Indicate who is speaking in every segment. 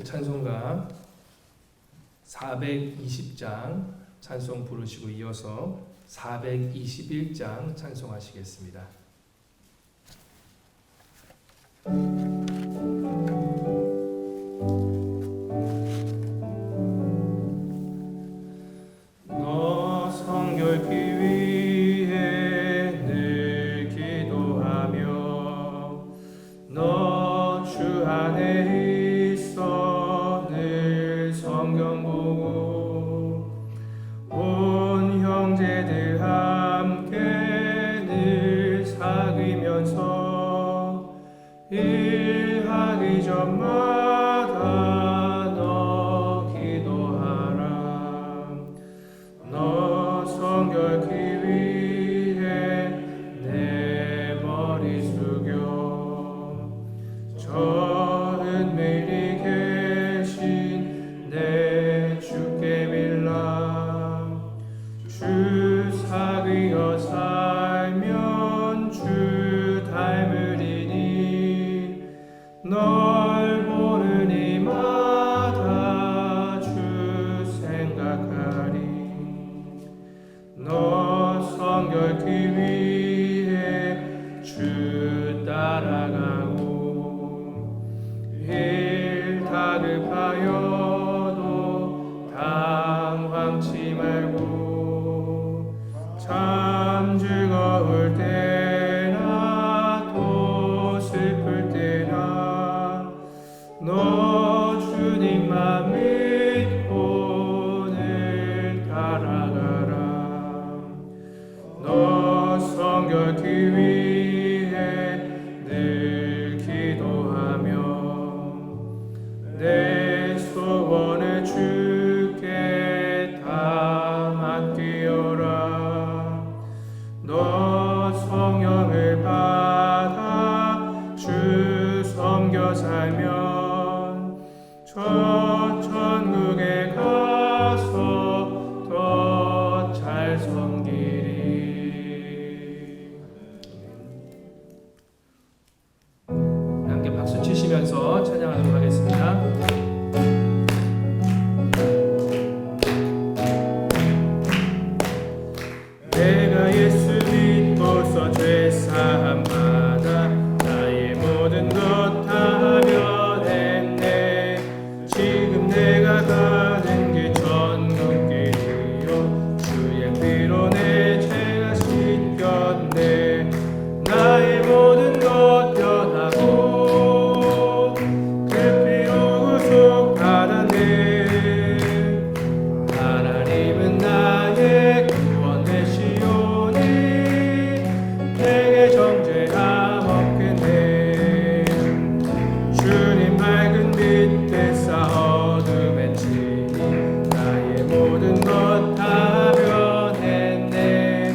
Speaker 1: 찬송가 420장 찬송 부르시고 이어서 421장 찬송하시겠습니다. 너 성결케 위해 늘 기도하며 너 주 안에 있어 늘 성경 보고 온 형제들 함께 늘 사귀면서 일하기 전마다 너 기도하라. 너 성결케 위해 내 머리 숙여 저 은밀히 계신 내 주께 빌라. 주 사귀어 살면 주 닮으리니 널 보는 이마다 주 생각하리. 너 성결케 위해 주 따라가고 일 다급하여도 당황치 말고 참 즐거울 때나 또 슬플 때나 너 주님만 믿고 늘 따라가라. 너 성결케 위해 늘 기도하며 내 소원을 주께 다 맡기어라. 너 성령을 받아 주 섬겨 살면 저 천국에 가서 더 잘 섬기리. 함께 박수 치시면서 찬양하도록 하겠습니다. 내가 예수 믿고서 죄사함 받아 나의 모든 것 다 면했네. 지금 내가 가는 길 천국길이요 주의 피로 내 죄가 씻겼네. 나의 모든 것 변하고 그 피로 구속 받았네. 하나님은 나의 구원 되시오니 내게 정죄함 없겠네. 주님 밝은 빛에서 어둠에 치니 나의 모든 것 다 변했네.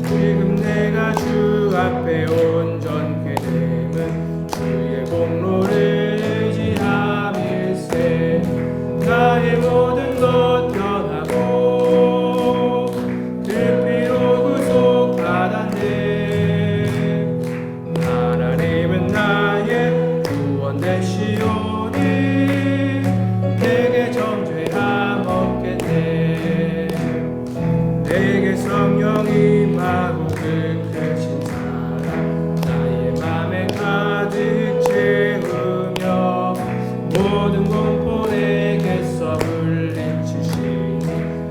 Speaker 1: 지금 내가 주 앞에 온전케 됨은 주의 공로를 의지함일세. 나의 모든 것 변하고 그 피로 구속 받았네. 하나님은 나의 구원 되시오니 내게 정죄함 없겠네. 내게 성령 임하고 그 크신 사랑 나의 맘에 가득 채우며 모든 공포 내게서 물리치시니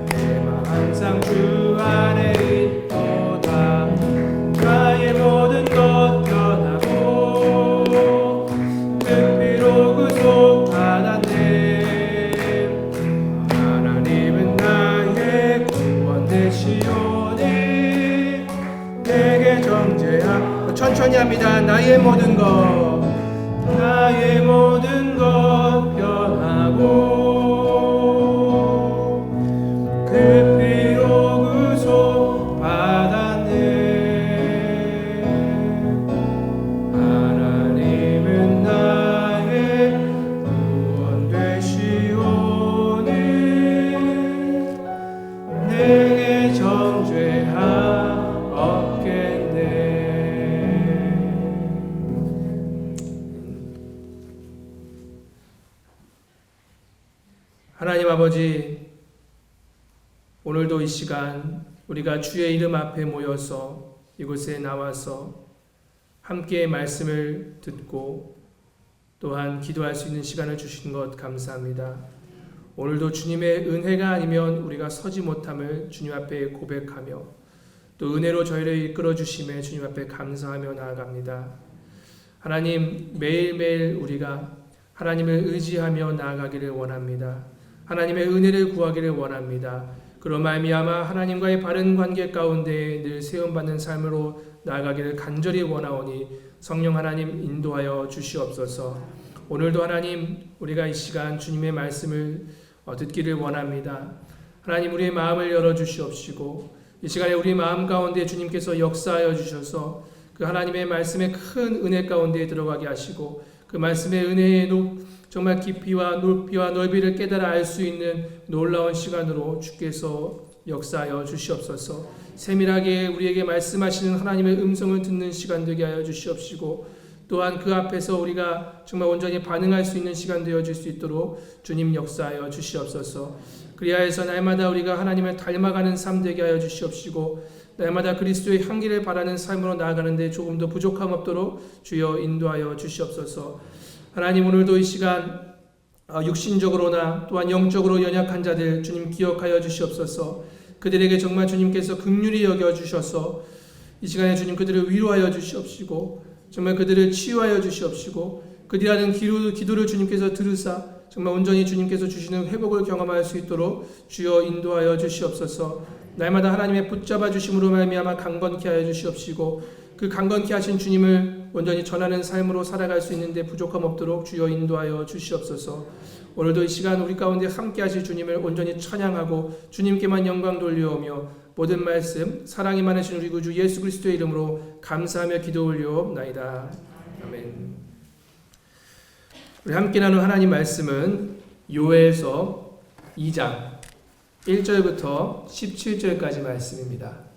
Speaker 1: 내 맘 항상 주 안에 있도다. 나의 모든 것 변하고 그 피로 구속 받았네. 하나님은 나의 구원 되시오니 내게 정죄함. 천천히 합니다. 나의 모든 것 변하고 그 피로 구속 받았네. 하나님은 나의 구원 되시오니 내게 정죄함 없겠네. 하나님 아버지, 오늘도 이 시간 우리가 주의 이름 앞에 모여서 이곳에 나와서 함께 말씀을 듣고 또한 기도할 수 있는 시간을 주신 것 감사합니다. 오늘도 주님의 은혜가 아니면 우리가 서지 못함을 주님 앞에 고백하며 또 은혜로 저희를 이끌어 주심에 주님 앞에 감사하며 나아갑니다. 하나님, 매일매일 우리가 하나님을 의지하며 나아가기를 원합니다. 하나님의 은혜를 구하기를 원합니다. 그로 말미암아 하나님과의 바른 관계 가운데 늘 세움받는 삶으로 나아가기를 간절히 원하오니 성령 하나님 인도하여 주시옵소서. 오늘도 하나님, 우리가 이 시간 주님의 말씀을 듣기를 원합니다. 하나님, 우리의 마음을 열어주시옵시고 이 시간에 우리 마음 가운데 주님께서 역사하여 주셔서 그 하나님의 말씀의 큰 은혜 가운데 들어가게 하시고 그 말씀의 은혜의 정말 깊이와 높이와 넓이를 깨달아 알 수 있는 놀라운 시간으로 주께서 역사하여 주시옵소서. 세밀하게 우리에게 말씀하시는 하나님의 음성을 듣는 시간 되게 하여 주시옵시고 또한 그 앞에서 우리가 정말 온전히 반응할 수 있는 시간 되어질 수 있도록 주님 역사하여 주시옵소서. 그리하여서 날마다 우리가 하나님을 닮아가는 삶 되게 하여 주시옵시고 날마다 그리스도의 향기를 바라는 삶으로 나아가는데 조금 더 부족함 없도록 주여 인도하여 주시옵소서. 하나님, 오늘도 이 시간 육신적으로나 또한 영적으로 연약한 자들 주님 기억하여 주시옵소서. 그들에게 정말 주님께서 긍휼히 여겨 주셔서 이 시간에 주님 그들을 위로하여 주시옵시고 정말 그들을 치유하여 주시옵시고 그들이 하는 기도를 주님께서 들으사 정말 온전히 주님께서 주시는 회복을 경험할 수 있도록 주여 인도하여 주시옵소서. 날마다 하나님의 붙잡아 주심으로 말미암아 강건케 하여 주시옵시고 그 강건케 하신 주님을 온전히 전하는 삶으로 살아갈 수 있는데 부족함 없도록 주여 인도하여 주시옵소서. 오늘도 이 시간 우리 가운데 함께 하실 주님을 온전히 찬양하고 주님께만 영광 돌려오며 모든 말씀 사랑이 많으신 우리 구주 예수 그리스도의 이름으로 감사하며 기도 올려옵나이다. 아멘. 우리 함께 나눈 하나님 말씀은 요엘서 2장 1절부터 17절까지 말씀입니다.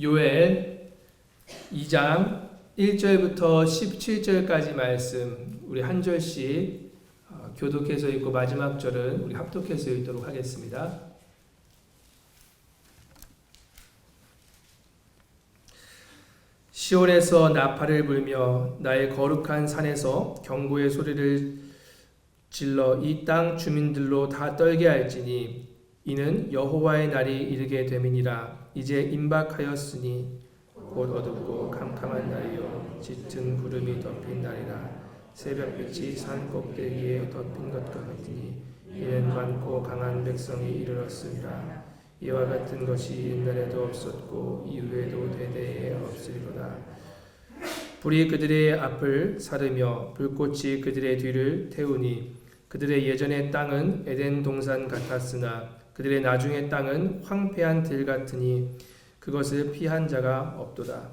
Speaker 1: 요엘 2장 1절부터 17절까지 말씀 우리 한 절씩 교독해서 읽고 마지막 절은 우리 합독해서 읽도록 하겠습니다. 시온에서 나팔을 불며 나의 거룩한 산에서 경고의 소리를 질러 이 땅 주민들로 다 떨게 할지니 이는 여호와의 날이 이르게 됨이니라. 이제 임박하였으니 곧 어둡고 캄캄한 날이요 짙은 구름이 덮인 날이라. 새벽빛이 산 꼭대기에 덮인 것 같으니 이는 많고 강한 백성이 이르렀으리라. 이와 같은 것이 옛날에도 없었고 이후에도 대대에 없으리로다. 불이 그들의 앞을 사르며 불꽃이 그들의 뒤를 태우니 그들의 예전의 땅은 에덴 동산 같았으나 그들의 나중의 땅은 황폐한 들 같으니 그것을 피한 자가 없도다.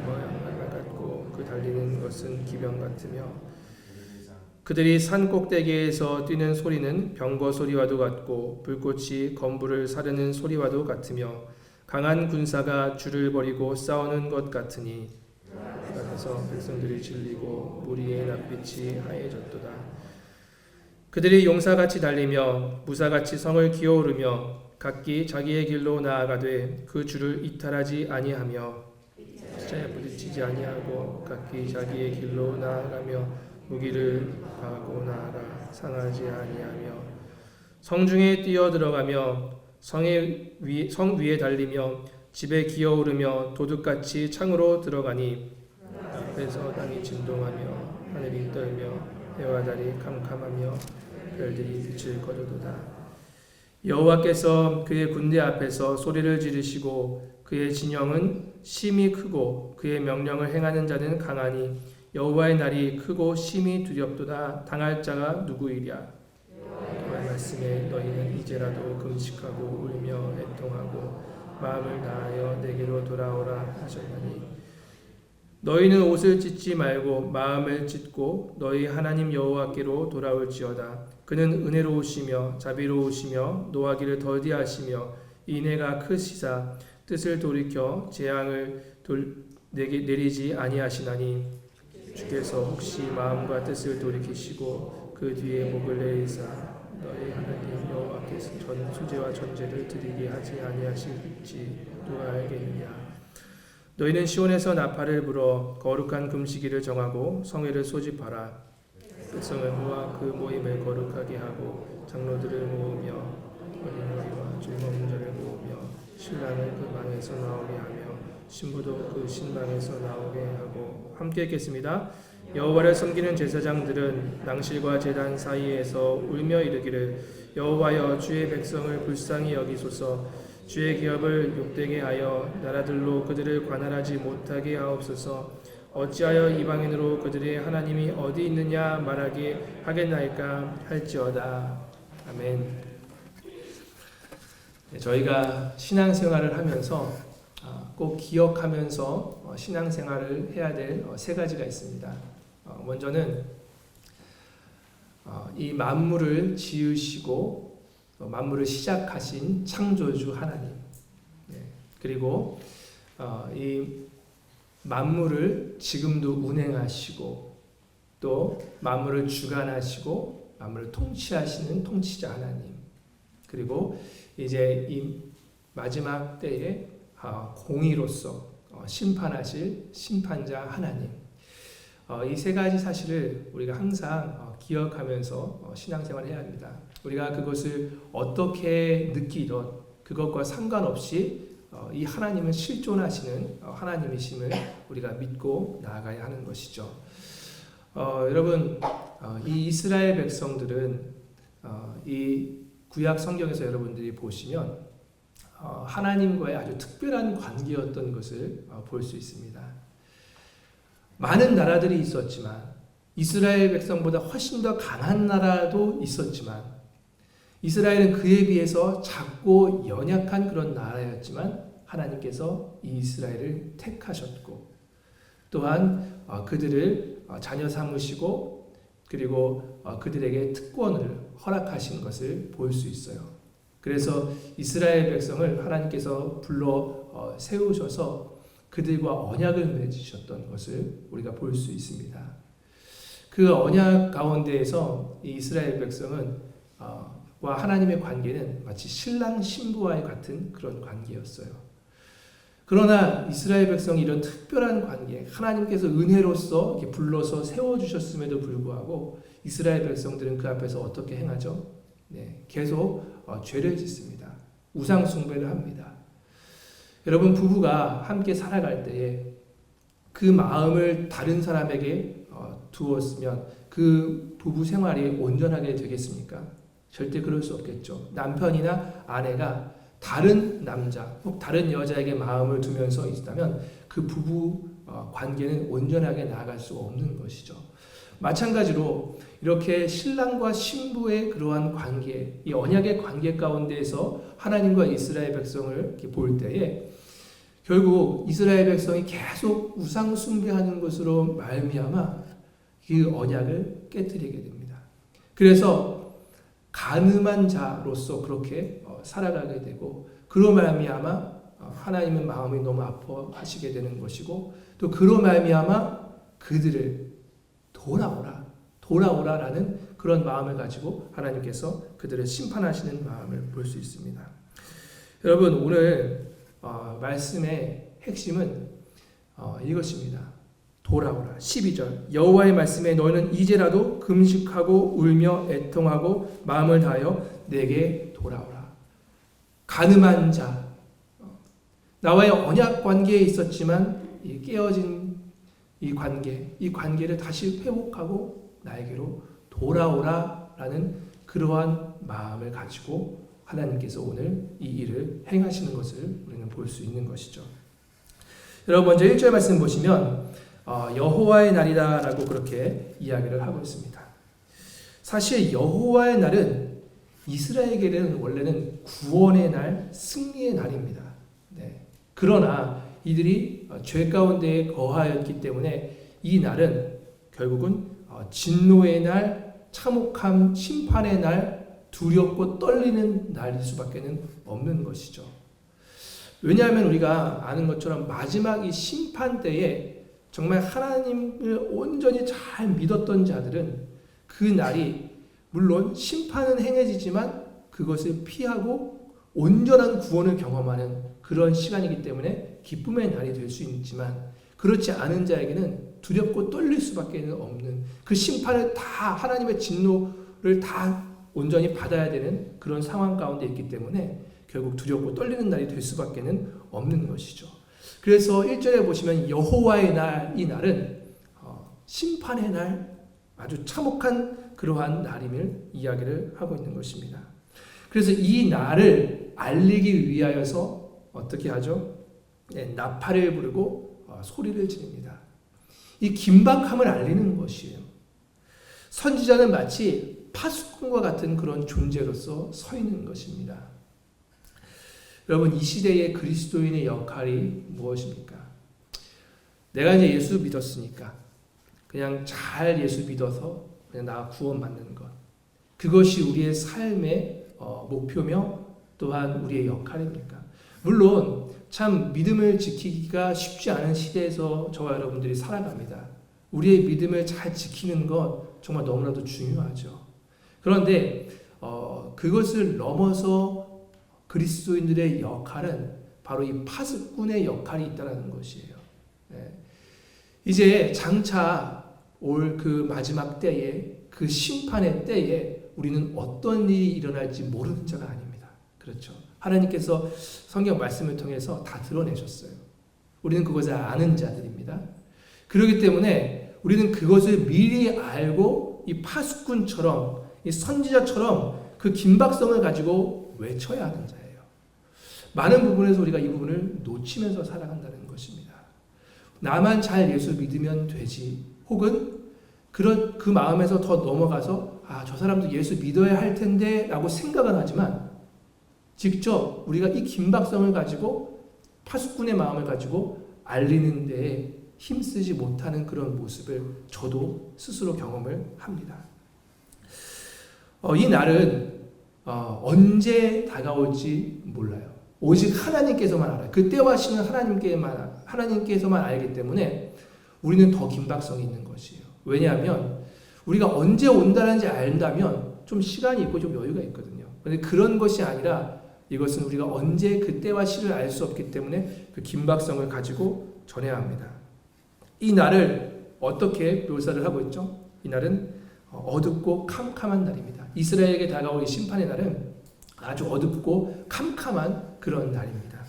Speaker 1: 모양만 같고 그 달리는 것은 기병 같으며 그들이 산 꼭대기에서 뛰는 소리는 병거 소리와도 같고 불꽃이 건물을 사르는 소리와도 같으며 강한 군사가 줄을 버리고 싸우는 것 같으니 바다에서 백성들이 질리고 무리의 낯빛이 하얘졌도다. 그들이 용사같이 달리며 무사같이 성을 기어오르며 각기 자기의 길로 나아가되 그 줄을 이탈하지 아니하며 십자에 부딪히지 아니하고 각기 자기의 길로 나아가며 무기를 파고 나아가 상하지 아니하며 성중에 뛰어들어가며 성 위에 달리며 집에 기어오르며 도둑같이 창으로 들어가니 앞에서 땅이 진동하며 하늘이 떨며 해와 달이 캄캄하며 별들이 빛을 거두도다. 여호와께서 그의 군대 앞에서 소리를 지르시고 그의 진영은 심히 크고 그의 명령을 행하는 자는 강하니 여호와의 날이 크고 심히 두렵도다. 당할 자가 누구이랴. 여호와의 말씀에 너희는 이제라도 금식하고 울며 애통하고 마음을 다하여 내게로 돌아오라 하셨나니 너희는 옷을 찢지 말고 마음을 찢고 너희 하나님 여호와께로 돌아올지어다. 그는 은혜로우시며 자비로우시며 노하기를 더디하시며 인애가 크시사 뜻을 돌이켜 재앙을 내리지 아니하시나니 주께서 혹시 마음과 뜻을 돌이키시고 그 뒤에 목을 내리사 너희 하나님 여호와께서 전 수제와 전제를 드리게 하지 아니하실지 누가 알겠느냐. 너희는 시온에서 나팔을 불어 거룩한 금식일을 정하고 성회를 소집하라. 백성을 모아 그 모임을 거룩하게 하고 장로들을 모으며 어린아이와 즐거운 자를 모으며 신랑을 그 방에서 나오게 하며 신부도 그 신방에서 나오게 하고 함께 읽겠습니다. 여호와를 섬기는 제사장들은 낭실과 제단 사이에서 울며 이르기를 여호와여 주의 백성을 불쌍히 여기소서 주의 기업을 욕되게 하여 나라들로 그들을 관할하지 못하게 하옵소서 어찌하여 이방인으로 그들의 하나님이 어디 있느냐 말하게 하겠나이까 할지어다. 아멘. 저희가 신앙생활을 하면서 꼭 기억하면서 신앙생활을 해야 될 세 가지가 있습니다. 먼저는 이 만물을 지으시고 만물을 시작하신 창조주 하나님, 그리고 이 만물을 지금도 운행하시고 또 만물을 주관하시고 만물을 통치하시는 통치자 하나님, 그리고 이제 이 마지막 때에 공의로서 심판하실 심판자 하나님, 이 세 가지 사실을 우리가 항상 기억하면서 신앙생활을 해야 합니다. 우리가 그것을 어떻게 느끼든 그것과 상관없이 이 하나님은 실존하시는 하나님이심을 우리가 믿고 나아가야 하는 것이죠. 여러분, 이 이스라엘 백성들은 이 구약 성경에서 여러분들이 보시면 하나님과의 아주 특별한 관계였던 것을 볼 수 있습니다. 많은 나라들이 있었지만 이스라엘 백성보다 훨씬 더 강한 나라도 있었지만 이스라엘은 그에 비해서 작고 연약한 그런 나라였지만 하나님께서 이 이스라엘을 택하셨고 또한 그들을 자녀 삼으시고 그리고 그들에게 특권을 허락하신 것을 볼 수 있어요. 그래서 이스라엘 백성을 하나님께서 불러 세우셔서 그들과 언약을 맺으셨던 것을 우리가 볼 수 있습니다. 그 언약 가운데에서 이 이스라엘 백성은 와 하나님의 관계는 마치 신랑 신부와의 같은 그런 관계였어요. 그러나 이스라엘 백성이 이런 특별한 관계, 하나님께서 은혜로서 이렇게 불러서 세워주셨음에도 불구하고 이스라엘 백성들은 그 앞에서 어떻게 행하죠? 계속 죄를 짓습니다. 우상 숭배를 합니다. 여러분, 부부가 함께 살아갈 때에 그 마음을 다른 사람에게 두었으면 그 부부 생활이 온전하게 되겠습니까? 절대 그럴 수 없겠죠. 남편이나 아내가 다른 남자 혹 다른 여자에게 마음을 두면서 있다면 그 부부 관계는 온전하게 나아갈 수 없는 것이죠. 마찬가지로 이렇게 신랑과 신부의 그러한 관계, 이 언약의 관계 가운데에서 하나님과 이스라엘 백성을 이렇게 볼 때에 결국 이스라엘 백성이 계속 우상 숭배하는 것으로 말미암아 그 언약을 깨뜨리게 됩니다. 그래서 가늠한 자로서 그렇게 살아가게 되고 그로 말미암아 하나님은 마음이 너무 아파하시게 되는 것이고 또 그로 말미암아 그들을 돌아오라라는 그런 마음을 가지고 하나님께서 그들을 심판하시는 마음을 볼 수 있습니다. 여러분, 오늘 말씀의 핵심은 이것입니다. 돌아오라. 12절 여호와의 말씀에 너희는 이제라도 금식하고 울며 애통하고 마음을 다하여 내게 돌아오라. 가늠한 자, 나와의 언약 관계에 있었지만 깨어진 이 관계를 다시 회복하고 나에게로 돌아오라라는 그러한 마음을 가지고 하나님께서 오늘 이 일을 행하시는 것을 우리는 볼 수 있는 것이죠. 여러분, 먼저 1절 말씀 보시면 여호와의 날이다 라고 그렇게 이야기를 하고 있습니다. 사실 여호와의 날은 이스라엘에게는 원래는 구원의 날, 승리의 날입니다. 그러나 이들이 죄 가운데 거하였기 때문에 이 날은 결국은 진노의 날, 참혹함, 심판의 날, 두렵고 떨리는 날일 수밖에 없는 것이죠. 왜냐하면 우리가 아는 것처럼 마지막 이 심판 때에 정말 하나님을 온전히 잘 믿었던 자들은 그 날이 물론 심판은 행해지지만 그것을 피하고 온전한 구원을 경험하는 그런 시간이기 때문에 기쁨의 날이 될 수 있지만, 그렇지 않은 자에게는 두렵고 떨릴 수밖에 없는, 그 심판을 다, 하나님의 진노를 다 온전히 받아야 되는 그런 상황 가운데 있기 때문에 결국 두렵고 떨리는 날이 될 수밖에 없는 것이죠. 그래서 1절에 보시면 여호와의 날, 이 날은 심판의 날, 아주 참혹한 그러한 날임을 이야기를 하고 있는 것입니다. 그래서 이 날을 알리기 위하여서 어떻게 하죠? 나팔을 부르고 소리를 지릅니다. 이 긴박함을 알리는 것이에요. 선지자는 마치 파수꾼과 같은 그런 존재로서 서 있는 것입니다. 여러분, 이 시대의 그리스도인의 역할이 무엇입니까? 내가 이제 예수 믿었으니까 그냥 잘 예수 믿어서 그냥 나 구원받는 것, 그것이 우리의 삶의 목표며 또한 우리의 역할입니까? 물론 참 믿음을 지키기가 쉽지 않은 시대에서 저와 여러분들이 살아갑니다. 우리의 믿음을 잘 지키는 것 정말 너무나도 중요하죠. 그런데 그것을 넘어서 그리스도인들의 역할은 바로 이 파수꾼의 역할이 있다는 것이에요. 이제 장차 올 그 마지막 때에, 그 심판의 때에 우리는 어떤 일이 일어날지 모르는 자가 아닙니다. 그렇죠? 하나님께서 성경 말씀을 통해서 다 드러내셨어요. 우리는 그것을 아는 자들입니다. 그렇기 때문에 우리는 그것을 미리 알고 이 파수꾼처럼, 이 선지자처럼 그 긴박성을 가지고 외쳐야 하는 자예요. 많은 부분에서 우리가 이 부분을 놓치면서 살아간다는 것입니다. 나만 잘 예수 믿으면 되지, 혹은 그 마음에서 더 넘어가서 저 사람도 예수 믿어야 할 텐데 라고 생각은 하지만, 직접 우리가 이 긴박성을 가지고 파수꾼의 마음을 가지고 알리는 데에 힘쓰지 못하는 그런 모습을 저도 스스로 경험을 합니다. 이 날은 언제 다가올지 몰라요. 오직 하나님께서만 알아요. 그때와 시는 하나님께서만 알기 때문에 우리는 더 긴박성이 있는 것이에요. 왜냐하면 우리가 언제 온다는지 안다면 좀 시간이 있고 좀 여유가 있거든요. 그런데 그런 것이 아니라 이것은 우리가 언제 그때와 시를 알 수 없기 때문에 그 긴박성을 가지고 전해야 합니다. 이 날을 어떻게 묘사를 하고 있죠? 이 날은 어둡고 캄캄한 날입니다. 이스라엘에게 다가올 이 심판의 날은 아주 어둡고 캄캄한 그런 날입니다.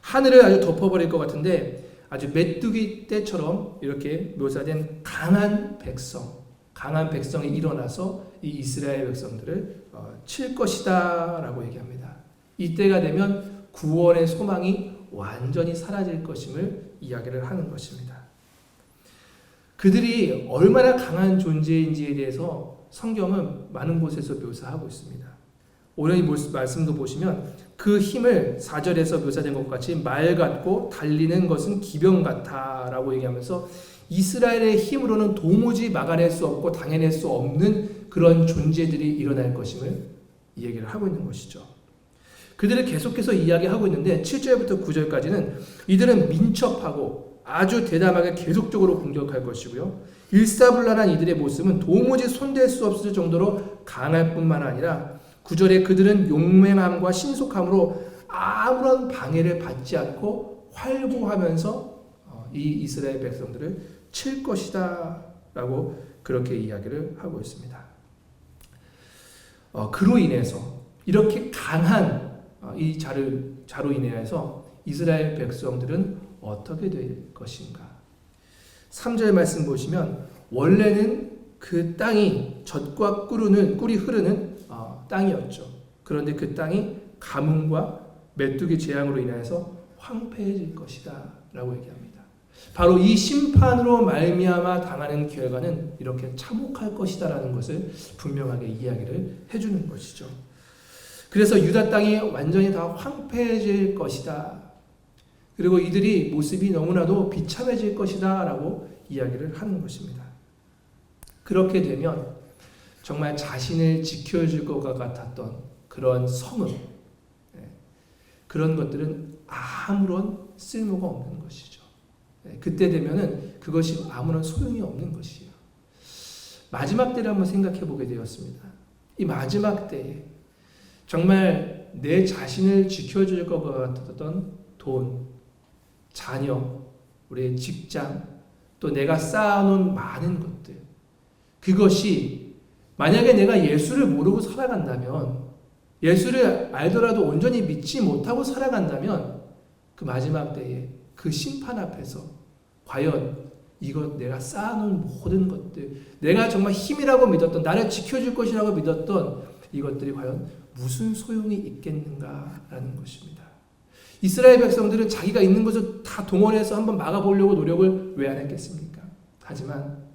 Speaker 1: 하늘을 아주 덮어버릴 것 같은데 아주 메뚜기 떼처럼 이렇게 묘사된 강한 백성이 일어나서 이 이스라엘 백성들을 칠 것이다 라고 얘기합니다. 이때가 되면 구원의 소망이 완전히 사라질 것임을 이야기를 하는 것입니다. 그들이 얼마나 강한 존재인지에 대해서 성경은 많은 곳에서 묘사하고 있습니다. 오늘 이 말씀도 보시면 그 힘을 4절에서 묘사된 것 같이 말 같고 달리는 것은 기병 같아 라고 얘기하면서 이스라엘의 힘으로는 도무지 막아낼 수 없고 당해낼 수 없는 그런 존재들이 일어날 것임을 얘기를 하고 있는 것이죠. 그들을 계속해서 이야기하고 있는데 7절부터 9절까지는 이들은 민첩하고 아주 대담하게 계속적으로 공격할 것이고요. 일사불란한 이들의 모습은 도무지 손댈 수 없을 정도로 강할 뿐만 아니라 9절에 그들은 용맹함과 신속함으로 아무런 방해를 받지 않고 활보하면서 이 이스라엘 백성들을 칠 것이다 라고 그렇게 이야기를 하고 있습니다. 그로 인해서 이렇게 강한 이 자로 인해서 이스라엘 백성들은 어떻게 될 것인가? 3절 말씀 보시면 원래는 그 땅이 젖과 꿀이 흐르는 땅이었죠. 그런데 그 땅이 가뭄과 메뚜기 재앙으로 인해서 황폐해질 것이다 라고 얘기합니다. 바로 이 심판으로 말미암아 당하는 결과는 이렇게 참혹할 것이다 라는 것을 분명하게 이야기를 해주는 것이죠. 그래서 유다 땅이 완전히 다 황폐해질 것이다. 그리고 이들이 모습이 너무나도 비참해질 것이다 라고 이야기를 하는 것입니다. 그렇게 되면 정말 자신을 지켜줄 것 같았던 그런 성읍, 그런 것들은 아무런 쓸모가 없는 것이죠. 그때 되면은 그것이 아무런 소용이 없는 것이에요. 마지막 때를 한번 생각해 보게 되었습니다. 이 마지막 때에 정말 내 자신을 지켜줄 것 같았던 돈, 자녀, 우리의 직장, 또 내가 쌓아놓은 많은 것들, 그것이 만약에 내가 예수를 모르고 살아간다면, 예수를 알더라도 온전히 믿지 못하고 살아간다면 그 마지막 때에 그 심판 앞에서 과연 이것 내가 쌓아놓은 모든 것들, 내가 정말 힘이라고 믿었던, 나를 지켜줄 것이라고 믿었던 이것들이 과연 무슨 소용이 있겠는가라는 것입니다. 이스라엘 백성들은 자기가 있는 것을 다 동원해서 한번 막아보려고 노력을 왜 안 했겠습니까? 하지만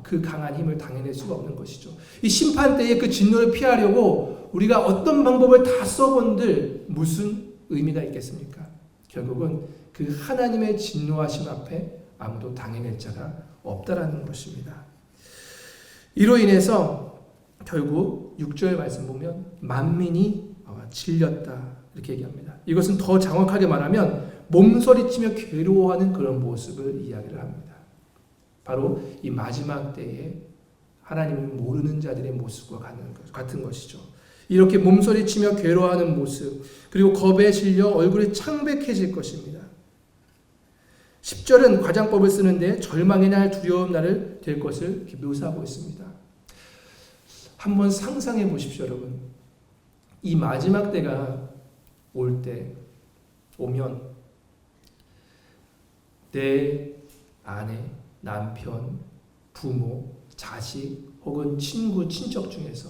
Speaker 1: 그 강한 힘을 당해낼 수가 없는 것이죠. 이 심판 때에 그 진노를 피하려고 우리가 어떤 방법을 다 써본들 무슨 의미가 있겠습니까? 결국은 그 하나님의 진노하심 앞에 아무도 당해낼 자가 없다라는 것입니다. 이로 인해서 결국 6절 말씀 보면 만민이 질렸다 이렇게 얘기합니다. 이것은 더 정확하게 말하면 몸서리치며 괴로워하는 그런 모습을 이야기를 합니다. 바로 이 마지막 때에 하나님을 모르는 자들의 모습과 같은 것이죠. 이렇게 몸서리치며 괴로워하는 모습, 그리고 겁에 질려 얼굴이 창백해질 것입니다. 10절은 과장법을 쓰는데 절망의 날, 두려움 날을 될 것을 묘사하고 있습니다. 한번 상상해 보십시오, 여러분. 이 마지막 때가 오면 내 아내, 남편, 부모, 자식 혹은 친구, 친척 중에서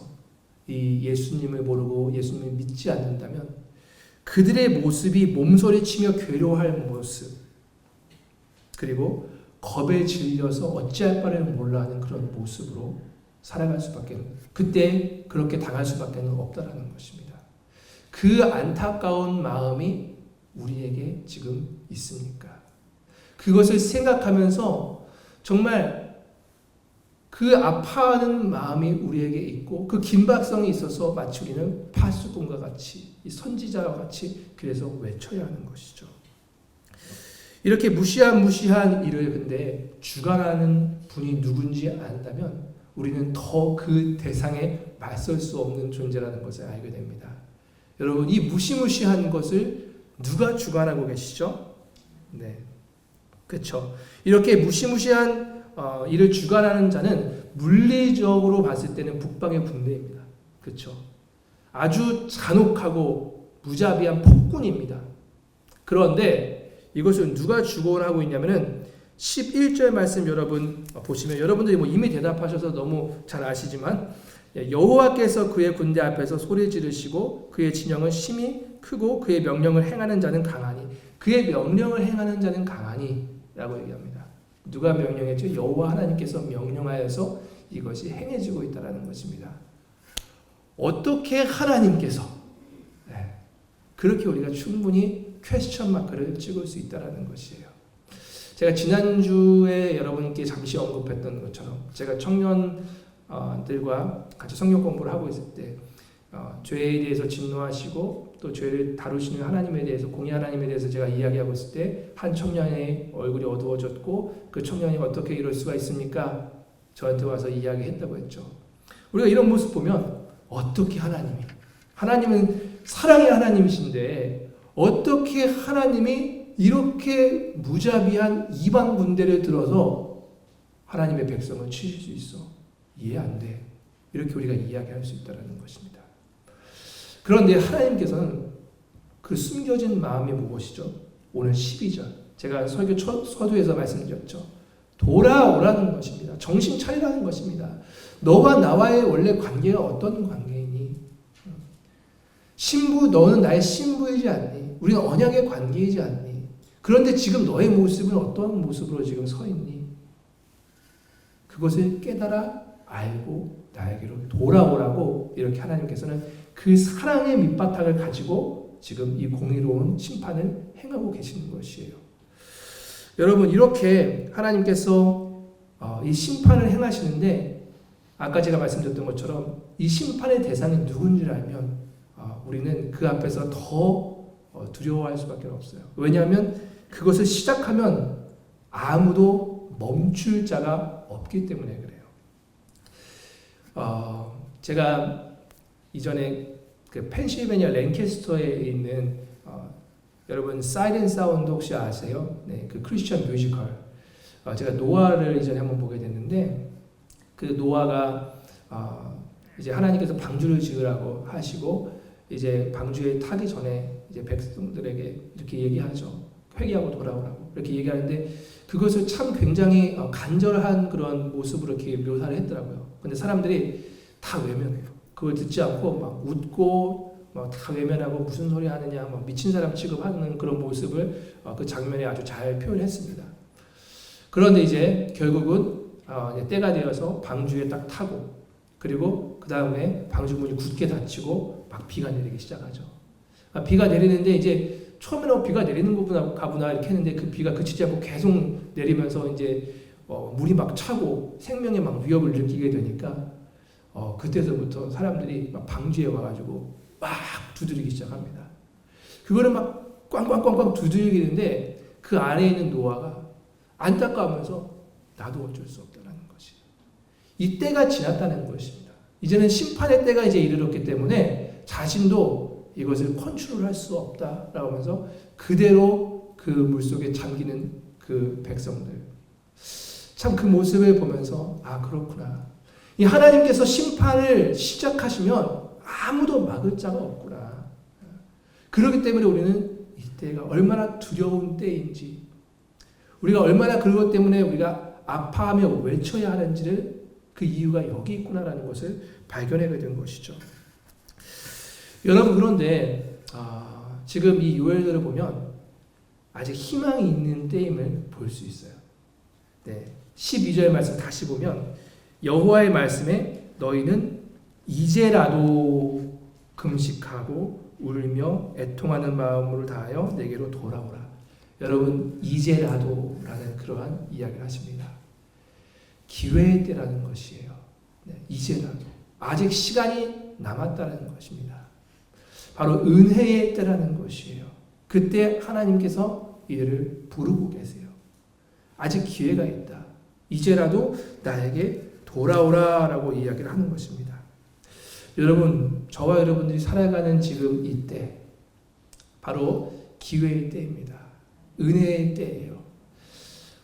Speaker 1: 이 예수님을 모르고 예수님을 믿지 않는다면 그들의 모습이 몸소리치며 괴로워할 모습, 그리고 겁에 질려서 어찌할 바를 몰라 하는 그런 모습으로 살아갈 수밖에, 그때 그렇게 당할 수밖에 없다라는 것입니다. 그 안타까운 마음이 우리에게 지금 있습니까? 그것을 생각하면서 정말 그 아파하는 마음이 우리에게 있고 그 긴박성이 있어서 마치 우리는 파수꾼과 같이, 이 선지자와 같이 그래서 외쳐야 하는 것이죠. 이렇게 무시한 일을 근데 주관하는 분이 누군지 안다면 우리는 더 그 대상에 맞설 수 없는 존재라는 것을 알게 됩니다. 여러분, 이 무시무시한 것을 누가 주관하고 계시죠? 네, 그렇죠. 이렇게 무시무시한 일을 주관하는 자는 물리적으로 봤을 때는 북방의 군대입니다. 그렇죠. 아주 잔혹하고 무자비한 폭군입니다. 그런데 이것을 누가 주관하고 있냐면은 11절 말씀 여러분 보시면, 여러분들이 이미 대답하셔서 너무 잘 아시지만, 여호와께서 그의 군대 앞에서 소리 지르시고 그의 진영은 심히 크고 그의 명령을 행하는 자는 강하니, 그의 명령을 행하는 자는 강하니 라고 얘기합니다. 누가 명령했죠? 여호와 하나님께서 명령하여서 이것이 행해지고 있다는 것입니다. 어떻게 하나님께서, 그렇게 우리가 충분히 퀘스천 마크를 찍을 수 있다는 것이에요. 제가 지난주에 여러분께 잠시 언급했던 것처럼 제가 청년들과 같이 성경 공부를 하고 있을 때 죄에 대해서 진노하시고 또 죄를 다루시는 하나님에 대해서, 공의 하나님에 대해서 제가 이야기하고 있을 때 한 청년의 얼굴이 어두워졌고 그 청년이 어떻게 이럴 수가 있습니까? 저한테 와서 이야기했다고 했죠. 우리가 이런 모습 보면 어떻게 하나님은 사랑의 하나님이신데 어떻게 하나님이 이렇게 무자비한 이방 군대를 들어서 하나님의 백성을 치실 수 있어? 이해 안 돼. 이렇게 우리가 이야기할 수 있다는 것입니다. 그런데 하나님께서는 그 숨겨진 마음이 무엇이죠? 오늘 12절 제가 설교 서두에서 말씀드렸죠. 돌아오라는 것입니다. 정신 차리라는 것입니다. 너와 나와의 원래 관계가 어떤 관계이니? 너는 나의 신부이지 않니? 우리는 언약의 관계이지 않니? 그런데 지금 너의 모습은 어떤 모습으로 지금 서 있니? 그것을 깨달아 알고 나에게로 돌아오라고 이렇게 하나님께서는 그 사랑의 밑바탕을 가지고 지금 이 공의로운 심판을 행하고 계시는 것이에요. 여러분, 이렇게 하나님께서 이 심판을 행하시는데 아까 제가 말씀드렸던 것처럼 이 심판의 대상이 누군지를 알면 우리는 그 앞에서 더 두려워할 수밖에 없어요. 왜냐하면 그것을 시작하면 아무도 멈출 자가 없기 때문에 그래요. 제가 이전에 그 펜실베니아 랭캐스터에 있는 여러분 사이렌 사운드 혹시 아세요? 네, 그 크리스천 뮤지컬. 제가 노아를 이전에 한번 보게 됐는데 그 노아가 이제 하나님께서 방주를 지으라고 하시고 이제 방주에 타기 전에 이제 백성들에게 이렇게 얘기하죠. 회개하고 돌아오라고 이렇게 얘기하는데 그것을 참 굉장히 간절한 그런 모습으로 이렇게 묘사를 했더라고요. 근데 사람들이 다 외면해요. 그걸 듣지 않고 막 웃고 막 다 외면하고 무슨 소리 하느냐 막 미친 사람 취급하는 그런 모습을 그 장면에 아주 잘 표현했습니다. 그런데 이제 결국은 이제 때가 되어서 방주에 딱 타고 그리고 그 다음에 방주 문이 굳게 닫히고 막 비가 내리기 시작하죠. 비가 내리는데 이제 처음에는 비가 내리는 가구나 이렇게 했는데 그 비가 그치지 않고 계속 내리면서 이제 물이 막 차고 생명의 막 위협을 느끼게 되니까 그때서부터 사람들이 막 방주에 와가지고 막 두드리기 시작합니다. 그거를 막 꽝꽝꽝꽝 두드리는데 그 안에 있는 노아가 안타까우면서 나도 어쩔 수 없다는 것이. 이 때가 지났다는 것입니다. 이제는 심판의 때가 이제 이르렀기 때문에 자신도 이것을 컨트롤할 수 없다라고 하면서 그대로 그 물속에 잠기는 그 백성들. 참 그 모습을 보면서 그렇구나. 이 하나님께서 심판을 시작하시면 아무도 막을 자가 없구나. 그렇기 때문에 우리는 이때가 얼마나 두려운 때인지 우리가 얼마나 그것 때문에 우리가 아파하며 외쳐야 하는지를 그 이유가 여기 있구나라는 것을 발견하게 된 것이죠. 여러분 그런데 지금 이 요엘들을 보면 아직 희망이 있는 때임을 볼 수 있어요. 네, 12절 말씀 다시 보면 여호와의 말씀에 너희는 이제라도 금식하고 울며 애통하는 마음으로 다하여 내게로 돌아오라. 여러분 이제라도라는 그러한 이야기를 하십니다. 기회의 때라는 것이에요. 네, 이제라도 아직 시간이 남았다는 것입니다. 바로 은혜의 때라는 것이에요. 그때 하나님께서 이들을 부르고 계세요. 아직 기회가 있다. 이제라도 나에게 돌아오라라고 이야기를 하는 것입니다. 여러분, 저와 여러분들이 살아가는 지금 이때 바로 기회의 때입니다. 은혜의 때예요.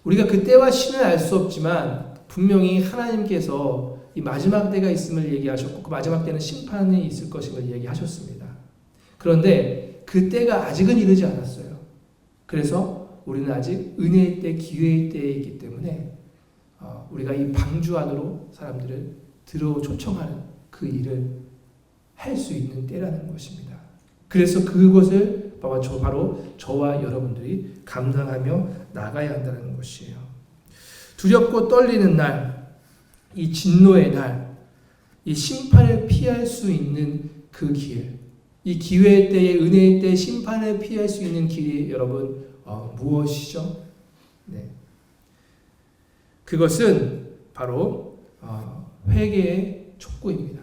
Speaker 1: 우리가 그 때와 시는 알 수 없지만 분명히 하나님께서 이 마지막 때가 있음을 얘기하셨고 그 마지막 때는 심판이 있을 것임을 얘기하셨습니다. 그런데 그 때가 아직은 이르지 않았어요. 그래서 우리는 아직 은혜의 때, 기회의 때에 있기 때문에 우리가 이 방주 안으로 사람들을 들어 초청하는 그 일을 할 수 있는 때라는 것입니다. 그래서 그것을 바로 저와 여러분들이 감당하며 나가야 한다는 것이에요. 두렵고 떨리는 날, 이 진노의 날, 이 심판을 피할 수 있는 그 길, 이 기회의 때에 은혜의 때 심판을 피할 수 있는 길이 여러분 무엇이죠? 네. 그것은 바로 회개의 촉구입니다.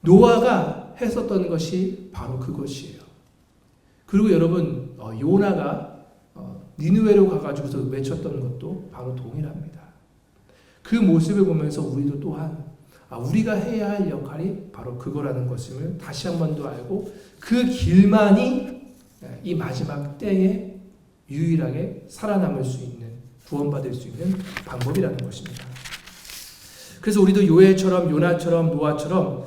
Speaker 1: 노아가 했었던 것이 바로 그것이에요. 그리고 여러분 요나가 니느웨로 가가지고서 외쳤던 것도 바로 동일합니다. 그 모습을 보면서 우리도 또한 우리가 해야 할 역할이 바로 그거라는 것을 다시 한 번 더 알고 그 길만이 이 마지막 때에 유일하게 살아남을 수 있는 구원받을 수 있는 방법이라는 것입니다. 그래서 우리도 요엘처럼 요나처럼 노아처럼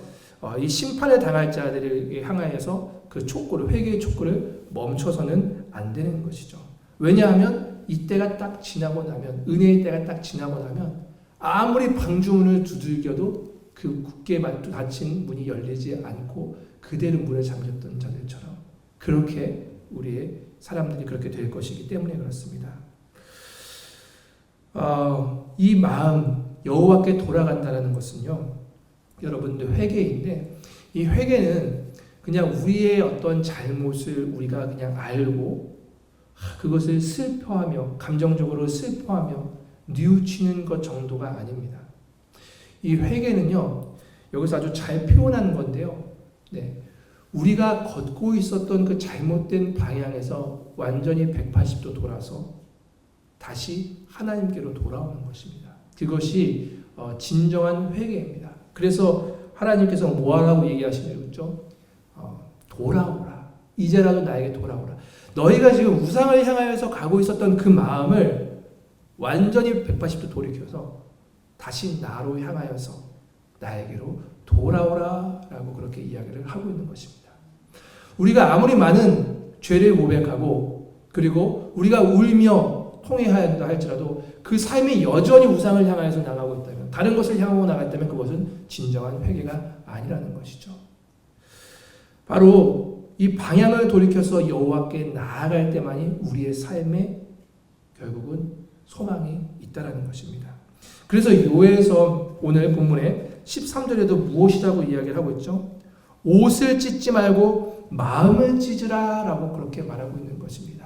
Speaker 1: 이 심판을 당할 자들을 향하여서 그 촉구를 회개의 촉구를 멈춰서는 안 되는 것이죠. 왜냐하면 이때가 딱 지나고 나면 은혜의 때가 딱 지나고 나면 아무리 방주문을 두들겨도 그 굳게 닫힌 문이 열리지 않고 그대로 문에 잠겼던 자들처럼 그렇게 우리의 사람들이 그렇게 될 것이기 때문에 그렇습니다. 이 마음 여호와께 돌아간다는 것은요, 여러분들 회개인데 이 회개는 그냥 우리의 어떤 잘못을 우리가 그냥 알고 그것을 슬퍼하며 감정적으로 슬퍼하며 뉘우치는 것 정도가 아닙니다. 이 회개는요 여기서 아주 잘 표현한 건데요. 네, 우리가 걷고 있었던 그 잘못된 방향에서 완전히 180도 돌아서 다시 하나님께로 돌아오는 것입니다. 그것이 진정한 회개입니다. 그래서 하나님께서 뭐하라고 얘기하시냐고요? 돌아오라. 이제라도 나에게 돌아오라. 너희가 지금 우상을 향하여서 가고 있었던 그 마음을 완전히 180도 돌이켜서 다시 나로 향하여서 나에게로 돌아오라 라고 그렇게 이야기를 하고 있는 것입니다. 우리가 아무리 많은 죄를 고백하고 그리고 우리가 울며 통회하였다 할지라도 그 삶이 여전히 우상을 향하여서 나가고 있다면, 다른 것을 향하고 나갔다면 그것은 진정한 회개가 아니라는 것이죠. 바로 이 방향을 돌이켜서 여호와께 나아갈 때만이 우리의 삶에 결국은 소망이 있다는 것입니다. 그래서 요에서 오늘 본문에 13절에도 무엇이라고 이야기를 하고 있죠? 옷을 찢지 말고 마음을 찢으라 라고 그렇게 말하고 있는 것입니다.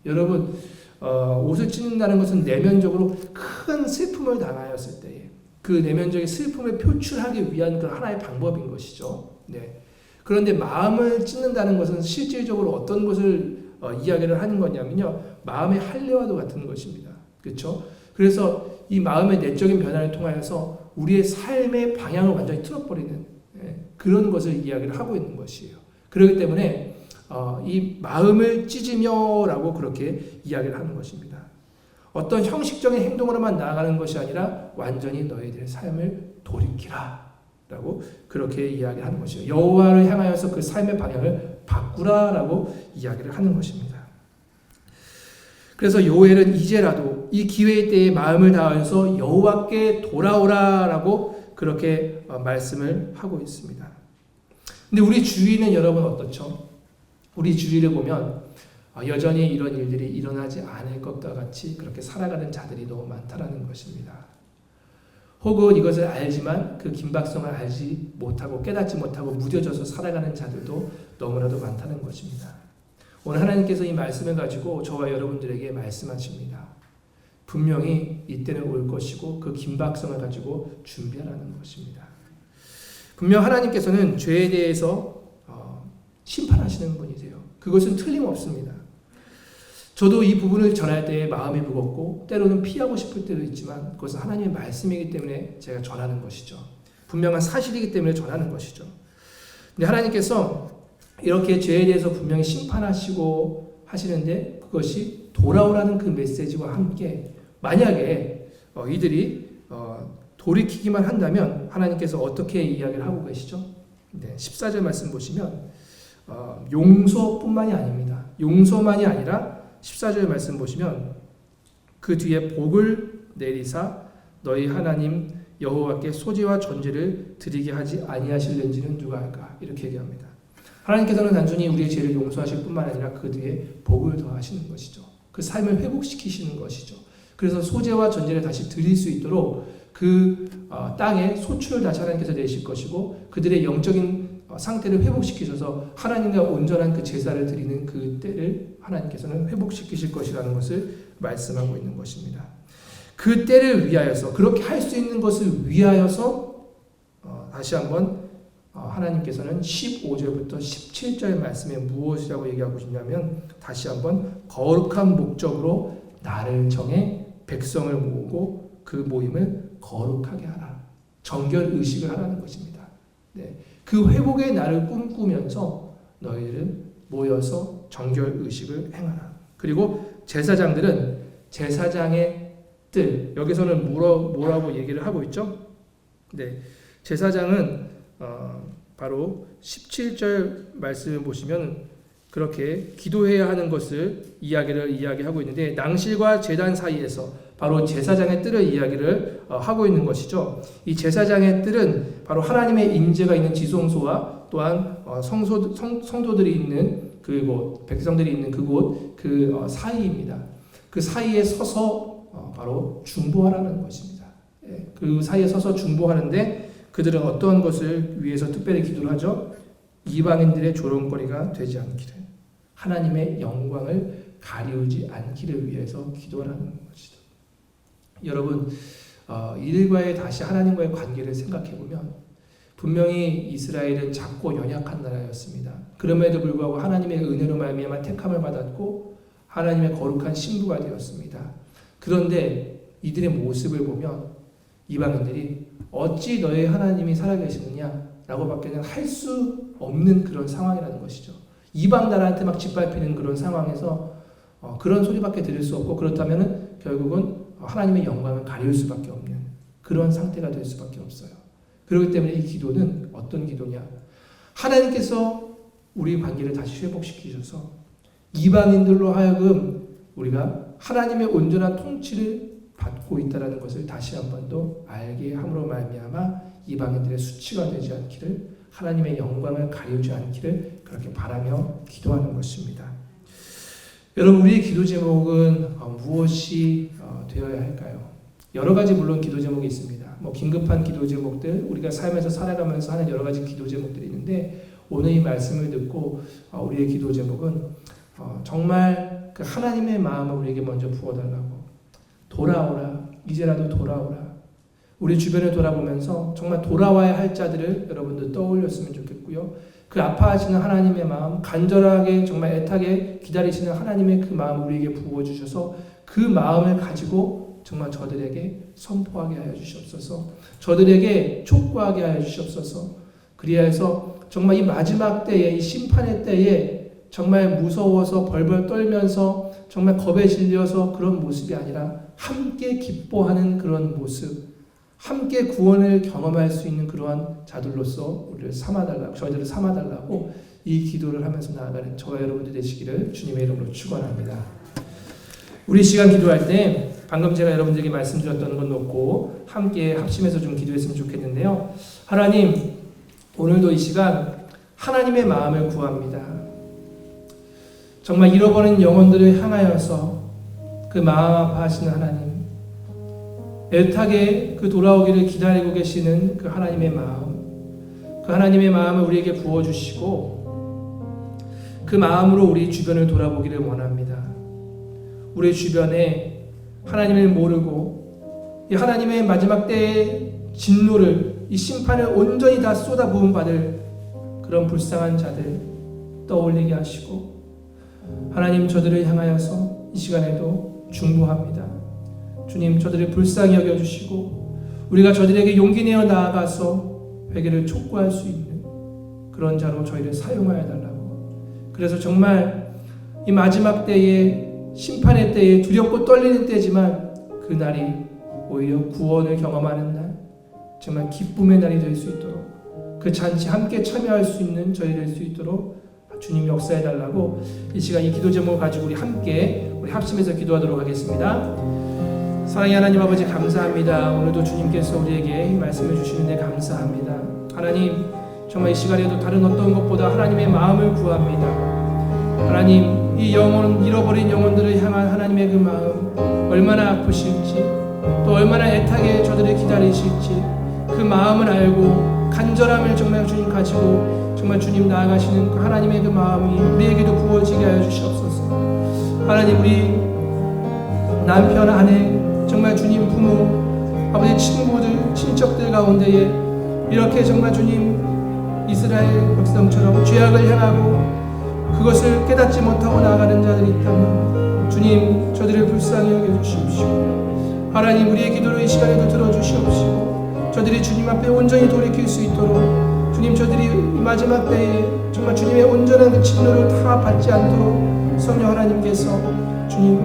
Speaker 1: 여러분, 옷을 찢는다는 것은 내면적으로 큰 슬픔을 당하였을 때에 그 내면적인 슬픔을 표출하기 위한 그런 하나의 방법인 것이죠. 네. 그런데 마음을 찢는다는 것은 실질적으로 어떤 것을 이야기를 하는 거냐면요, 마음의 할례와도 같은 것입니다. 그렇죠? 그래서 이 마음의 내적인 변화를 통하여서 우리의 삶의 방향을 완전히 틀어버리는 그런 것을 이야기를 하고 있는 것이에요. 그렇기 때문에 이 마음을 찢으며라고 그렇게 이야기를 하는 것입니다. 어떤 형식적인 행동으로만 나아가는 것이 아니라 완전히 너희들의 삶을 돌이키라 라고 그렇게 이야기하는 것이에요. 여호와를 향하여서 그 삶의 방향을 바꾸라 라고 이야기를 하는 것입니다. 그래서 요엘은 이제라도 이 기회의 때에 마음을 다하여서 여호와께 돌아오라 라고 그렇게 말씀을 하고 있습니다. 근데 우리 주위는 여러분 어떻죠? 우리 주위를 보면 여전히 이런 일들이 일어나지 않을 것과 같이 그렇게 살아가는 자들이 너무 많다라는 것입니다. 혹은 이것을 알지만 그 긴박성을 알지 못하고 깨닫지 못하고 무뎌져서 살아가는 자들도 너무나도 많다는 것입니다. 오늘 하나님께서 이 말씀을 가지고 저와 여러분들에게 말씀하십니다. 분명히 이때는 올 것이고 그 긴박성을 가지고 준비하라는 것입니다. 분명 하나님께서는 죄에 대해서 심판하시는 분이세요. 그것은 틀림없습니다. 저도 이 부분을 전할 때 마음이 무겁고 때로는 피하고 싶을 때도 있지만 그것은 하나님의 말씀이기 때문에 제가 전하는 것이죠. 분명한 사실이기 때문에 전하는 것이죠. 근데 하나님께서 이렇게 죄에 대해서 분명히 심판하시고 하시는데 그것이 돌아오라는 그 메시지와 함께 만약에 이들이 돌이키기만 한다면 하나님께서 어떻게 이야기를 하고 계시죠? 네, 14절 말씀 보시면 용서뿐만이 아닙니다. 용서만이 아니라 14절 말씀 보시면 그 뒤에 복을 내리사 너희 하나님 여호와께 소제와 전제를 드리게 하지 아니하실는지는 누가 알까? 이렇게 얘기합니다. 하나님께서는 단순히 우리의 죄를 용서하실 뿐만 아니라 그 뒤에 복을 더하시는 것이죠. 그 삶을 회복시키시는 것이죠. 그래서 소제와 전제를 다시 드릴 수 있도록 그 땅에 소출을 다시 하나님께서 내실 것이고 그들의 영적인 상태를 회복시키셔서 하나님과 온전한 그 제사를 드리는 그 때를 하나님께서는 회복시키실 것이라는 것을 말씀하고 있는 것입니다. 그 때를 위하여서 그렇게 할 수 있는 것을 위하여서 다시 한번 하나님께서는 15절부터 17절 말씀에 무엇이라고 얘기하고 있냐면 다시 한번 거룩한 목적으로 나를 정해 백성을 모으고 그 모임을 거룩하게 하라. 정결 의식을 하라는 것입니다. 네. 그 회복의 날을 꿈꾸면서 너희들은 모여서 정결 의식을 행하라. 그리고 제사장들은 제사장의 뜰, 여기서는 뭐라고 얘기를 하고 있죠? 네, 제사장은 바로 17절 말씀을 보시면 그렇게 기도해야 하는 것을 이야기하고 있는데 낭실과 제단 사이에서 바로 제사장의 뜰을 이야기를 하고 있는 것이죠. 이 제사장의 뜰은 바로 하나님의 임재가 있는 지성소와 또한 성도들이 있는 그곳, 백성들이 있는 그곳 그 사이입니다. 그 사이에 서서 바로 중보하라는 것입니다. 그 사이에 서서 중보하는데 그들은 어떤 것을 위해서 특별히 기도를 하죠? 이방인들의 조롱거리가 되지 않기를, 하나님의 영광을 가리우지 않기를 위해서 기도하라는 것이죠. 여러분, 이들과의 다시 하나님과의 관계를 생각해보면 분명히 이스라엘은 작고 연약한 나라였습니다. 그럼에도 불구하고 하나님의 은혜로 말미암아 택함을 받았고 하나님의 거룩한 신부가 되었습니다. 그런데 이들의 모습을 보면 이방인들이 어찌 너의 하나님이 살아계시느냐 라고 밖에는 할 수 없는 그런 상황이라는 것이죠. 이방 나라한테 막 짓밟히는 그런 상황에서 그런 소리밖에 들을 수 없고, 그렇다면 결국은 하나님의 영광을 가릴 수밖에 없는 그런 상태가 될 수밖에 없어요. 그렇기 때문에 이 기도는 어떤 기도냐? 하나님께서 우리 관계를 다시 회복시키셔서 이방인들로 하여금 우리가 하나님의 온전한 통치를 받고 있다는 것을 다시 한 번 더 알게 함으로 말미암아 이방인들의 수치가 되지 않기를, 하나님의 영광을 가리지 않기를 그렇게 바라며 기도하는 것입니다. 여러분, 우리의 기도 제목은 무엇이 되어야 할까요? 여러 가지 물론 기도 제목이 있습니다. 긴급한 기도 제목들, 우리가 삶에서 살아가면서 하는 여러 가지 기도 제목들이 있는데, 오늘 이 말씀을 듣고 우리의 기도 제목은 정말 그 하나님의 마음을 우리에게 먼저 부어달라고, 돌아오라, 이제라도 돌아오라. 우리 주변을 돌아보면서 정말 돌아와야 할 자들을 여러분들 떠올렸으면 좋겠고요. 그 아파하시는 하나님의 마음, 간절하게 정말 애타게 기다리시는 하나님의 그 마음을 우리에게 부어주셔서 그 마음을 가지고 정말 저들에게 선포하게 하여 주시옵소서. 저들에게 촉구하게 하여 주시옵소서. 그리하여서 정말 이 마지막 때에, 이 심판의 때에 정말 무서워서 벌벌 떨면서 정말 겁에 질려서 그런 모습이 아니라 함께 기뻐하는 그런 모습, 함께 구원을 경험할 수 있는 그러한 자들로서 우리를 삼아달라고, 저희들을 삼아달라고 이 기도를 하면서 나아가는 저와 여러분들 되시기를 주님의 이름으로 축원합니다. 우리 시간 기도할 때 방금 제가 여러분들에게 말씀드렸던 건 놓고 함께 합심해서 좀 기도했으면 좋겠는데요. 하나님, 오늘도 이 시간 하나님의 마음을 구합니다. 정말 잃어버린 영혼들을 향하여서 그 마음 아파하시는 하나님, 애타게 그 돌아오기를 기다리고 계시는 그 하나님의 마음, 그 하나님의 마음을 우리에게 부어주시고 그 마음으로 우리 주변을 돌아보기를 원합니다. 우리 주변에 하나님을 모르고 이 하나님의 마지막 때의 진노를, 이 심판을 온전히 다 쏟아부음 받을 그런 불쌍한 자들 떠올리게 하시고, 하나님, 저들을 향하여서 이 시간에도 중보합니다. 주님, 저들을 불쌍히 여겨주시고 우리가 저들에게 용기 내어 나아가서 회개를 촉구할 수 있는 그런 자로 저희를 사용하여 달라고. 그래서 정말 이 마지막 때에, 심판의 때에 두렵고 떨리는 때지만 그 날이 오히려 구원을 경험하는 날, 정말 기쁨의 날이 될 수 있도록, 그 잔치 함께 참여할 수 있는 저희 될 수 있도록 주님 역사해 달라고 이 시간 이 기도 제목을 가지고 우리 함께 합심해서 기도하도록 하겠습니다. 사랑의 하나님 아버지, 감사합니다. 오늘도 주님께서 우리에게 말씀해 주시는데 감사합니다. 하나님, 정말 이 시간에도 다른 어떤 것보다 하나님의 마음을 구합니다. 하나님, 이 영혼, 잃어버린 영혼들을 향한 하나님의 그 마음 얼마나 아프실지, 또 얼마나 애타게 저들을 기다리실지 그 마음을 알고 간절함을 정말 주님 가지고 정말 주님 나아가시는 그 하나님의 그 마음이 우리에게도 부어지게 하여 주시옵소서. 하나님, 우리 남편, 아내, 정말 주님 부모, 아버지 친구들, 친척들 가운데에 이렇게 정말 주님 이스라엘 백성처럼 죄악을 향하고 그것을 깨닫지 못하고 나아가는 자들이 있다면 주님, 저들을 불쌍히 여겨주시옵시고, 하나님, 우리의 기도를 이 시간에도 들어주시옵시고 저들이 주님 앞에 온전히 돌이킬 수 있도록, 주님, 저들이 이 마지막 때에 정말 주님의 온전한 그 진노를 다 받지 않도록 성령 하나님께서 주님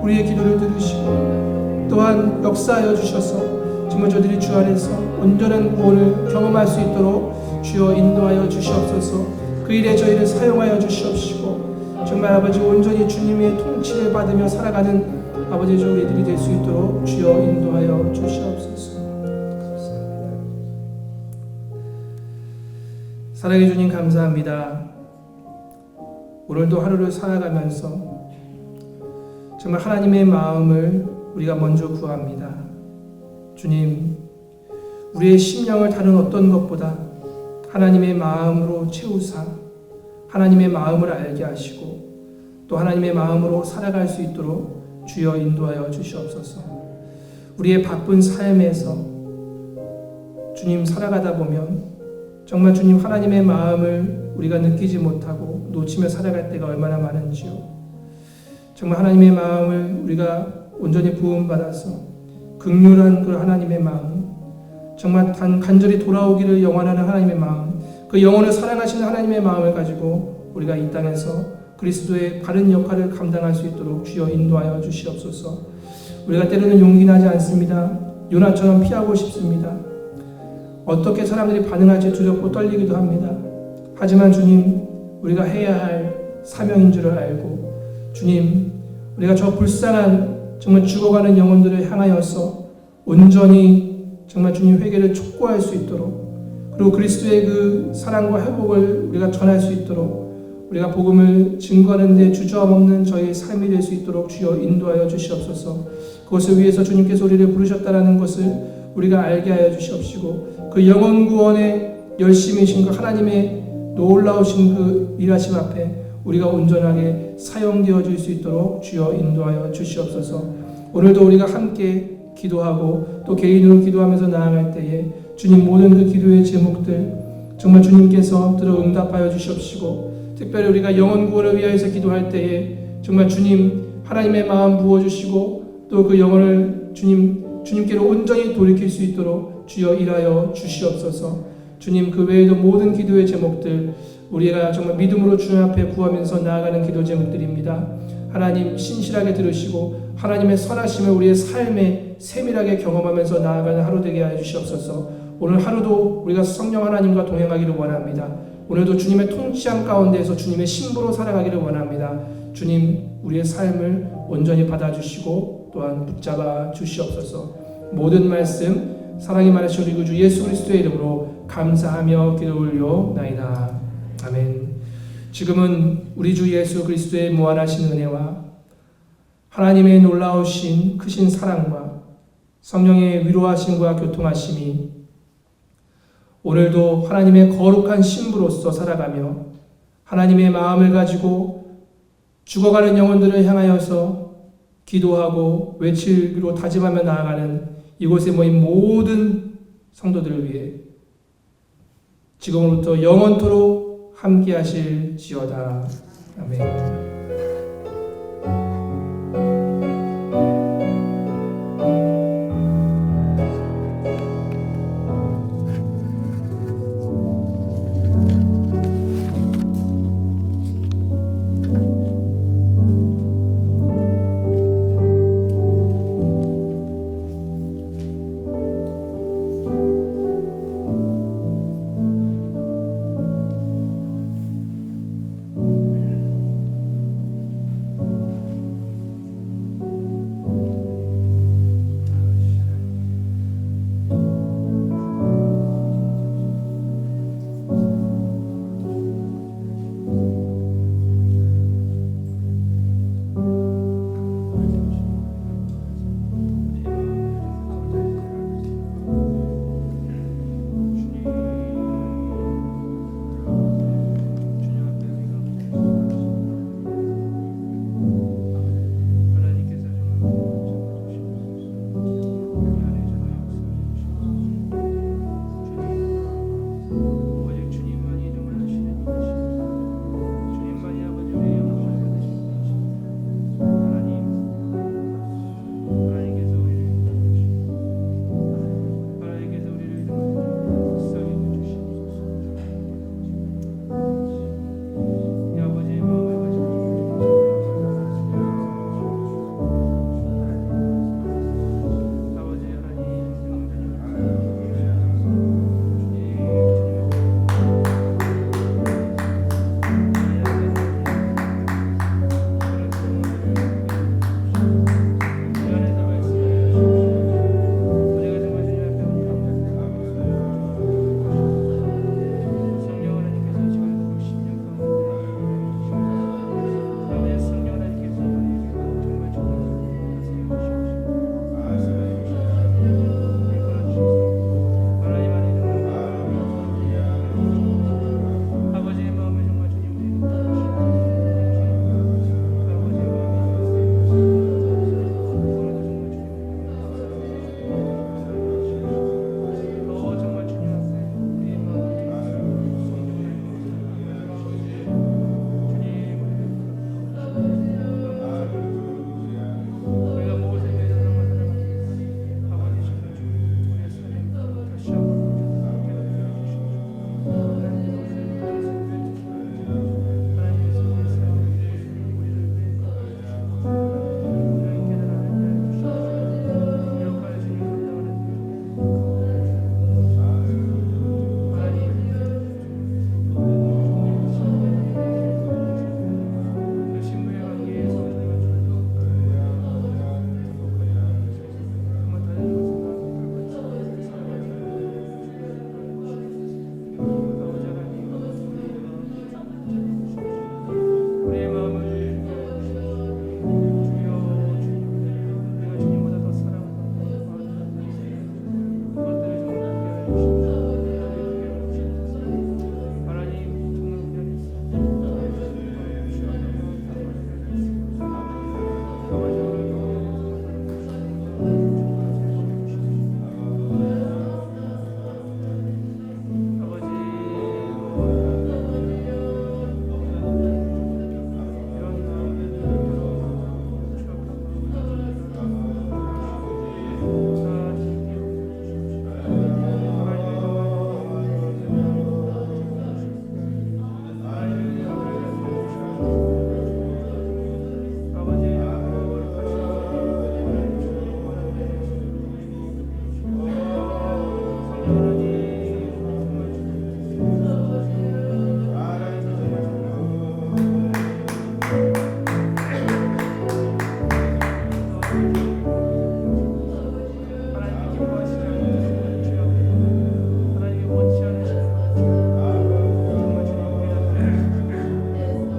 Speaker 1: 우리의 기도를 들으시고 또한 역사하여 주셔서 정말 저들이 주 안에서 온전한 구원을 경험할 수 있도록 주여 인도하여 주시옵소서. 그 일에 저희를 사용하여 주시옵시고 정말 아버지 온전히 주님의 통치를 받으며 살아가는 아버지 우리들이 될 수 있도록 주여 인도하여 주시옵소서. 감사합니다. 사랑해 주님, 감사합니다. 오늘도 하루를 살아가면서 정말 하나님의 마음을 우리가 먼저 구합니다. 주님, 우리의 심령을 다른 어떤 것보다 하나님의 마음으로 채우사 하나님의 마음을 알게 하시고 또 하나님의 마음으로 살아갈 수 있도록 주여 인도하여 주시옵소서. 우리의 바쁜 삶에서 주님 살아가다 보면 정말 주님 하나님의 마음을 우리가 느끼지 못하고 놓치며 살아갈 때가 얼마나 많은지요. 정말 하나님의 마음을 우리가 온전히 부음받아서 긍휼한 그 하나님의 마음, 정말 간절히 돌아오기를 영원하는 하나님의 마음, 그 영혼을 사랑하시는 하나님의 마음을 가지고 우리가 이 땅에서 그리스도의 바른 역할을 감당할 수 있도록 주여 인도하여 주시옵소서. 우리가 때로는 용기 나지 않습니다. 요나처럼 피하고 싶습니다. 어떻게 사람들이 반응할지 두렵고 떨리기도 합니다. 하지만 주님, 우리가 해야 할 사명인 줄을 알고, 주님, 우리가 저 불쌍한 정말 죽어가는 영혼들을 향하여서 온전히 정말 주님 회개를 촉구할 수 있도록, 그리고 그리스도의 그 사랑과 회복을 우리가 전할 수 있도록, 우리가 복음을 증거하는 데 주저함 없는 저희의 삶이 될 수 있도록 주여 인도하여 주시옵소서. 그것을 위해서 주님께서 우리를 부르셨다는 것을 우리가 알게 하여 주시옵시고, 그 영혼 구원의 열심이신 그 하나님의 놀라우신 그 일하심 앞에 우리가 온전하게 사용되어질 수 있도록 주여 인도하여 주시옵소서. 오늘도 우리가 함께 기도하고 또 개인으로 기도하면서 나아갈 때에 주님, 모든 그 기도의 제목들 정말 주님께서 들어 응답하여 주시옵시고, 특별히 우리가 영혼 구원을 위하여서 기도할 때에 정말 주님 하나님의 마음 부어주시고 또 그 영혼을 주님께로 온전히 돌이킬 수 있도록 주여 일하여 주시옵소서. 주님, 그 외에도 모든 기도의 제목들 우리가 정말 믿음으로 주님 앞에 구하면서 나아가는 기도 제목들입니다. 하나님 신실하게 들으시고 하나님의 선하심을 우리의 삶에 세밀하게 경험하면서 나아가는 하루 되게 하여 주시옵소서. 오늘 하루도 우리가 성령 하나님과 동행하기를 원합니다. 오늘도 주님의 통치함 가운데에서 주님의 신부로 살아가기를 원합니다. 주님, 우리의 삶을 온전히 받아주시고 또한 붙잡아 주시옵소서. 모든 말씀 사랑이 많으신 우리 구주 예수 그리스도의 이름으로 감사하며 기도 올려나이다. 아멘. 지금은 우리 주 예수 그리스도의 무한하신 은혜와 하나님의 놀라우신 크신 사랑과 성령의 위로하심과 교통하심이 오늘도 하나님의 거룩한 신부로서 살아가며 하나님의 마음을 가지고 죽어가는 영혼들을 향하여서 기도하고 외치기로 다짐하며 나아가는 이곳에 모인 모든 성도들을 위해 지금으로부터 영원토록 함께 하실지어다. 아멘. 아멘.